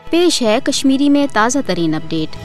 پیش ہے کشمیری میں تازہ ترین اپڈیٹ۔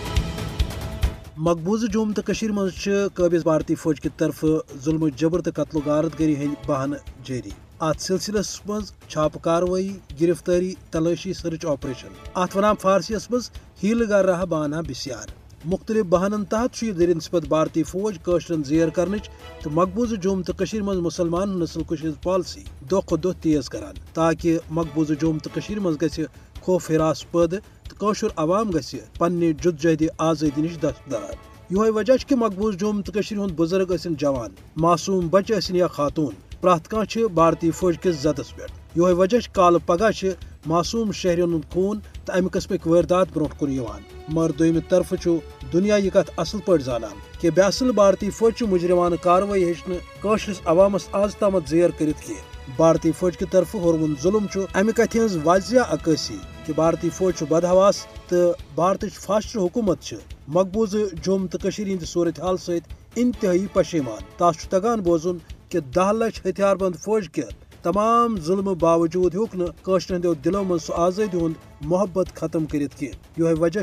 مقبوضہ جوم تو مز قابض بھارتی فوج کی طرف ظلم و جبر تو قتل و غارت گری ہند بہانہ جاری۔ ات سلسلس مز چھاپہ کاروٲیی، گرفتاری، تلاشی، سرچ آپریشن، ات ونان فارسی مز ہیل گر رہا بانہ بسیار۔ مختلف بہانن تحت یہ در نسبت بھارتی فوج قاشرن زیر کرنچ تو مقبوضہ جوم تو مز مسلمان نسل کش پالسی دہ کھت دہ تیز کران، تاکہ مقبوضہ جوم تو مز گژھِ خوف ہراس پٲدٕ تو قاشر عوام گژھِ پننہ جدوجہد آزادی نش دستدار۔ یہ وجہ کہ مقبوضہ جوم تو ہند بزرگ ٲسِن جوان، معصوم بچہ ٲسِن یا خاتون، پرٛٮ۪تھ کانٛہہ بھارتی فوج کس زدس پہ۔ یہ وجہ کالہ پگہ معصوم شہرین ہند خون تو امہ قسمک واردات برونٹ کن یوان۔ مگر دویمہ طرف دنیا یہ کت اصل پہ زانان کہ بے اصل بھارتی فوج مجرمانہ کاروٲیی ہیٚچھ قاشرس عوامس آز تامت زیر کرت کی۔ بھارتی فوج کی طرف ہورمن ظلم امہ کتھ ہز واضح عکاسی کہ بھارتی فوج بدحواس تو بھارت فاشسٹ حکومت مقبوضہ جوم تو ہند صورت حال ست انتہائی پشیمان۔ تاس تگان بوزن کہ 10 لچھ ہتھیار بند فوج کے تمام ظلم باوجود ہوں قاشر ہندو دلوں من سہ آزادی ہند محبت ختم کرت کی۔ یہ وجہ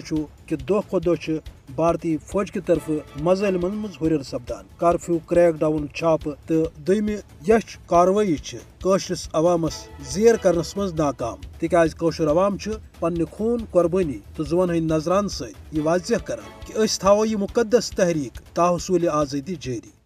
کہ دہ کھت دہ بھارتی فوج کی طرف مظالمن مز ہرر سپدان۔ کارفیو، کریک ڈاؤن، چھاپہ تو دویمہ یچھ کاروٲیی قاشرس عوامس زیر کرنس مز ناکام، تکیاز قاشر عوام پنہ خون قربانی تو زون ہند نظران ست یہ واضح کران کہ اس تھاو یہ مقدس تحریک تا حصول آزادی جاری۔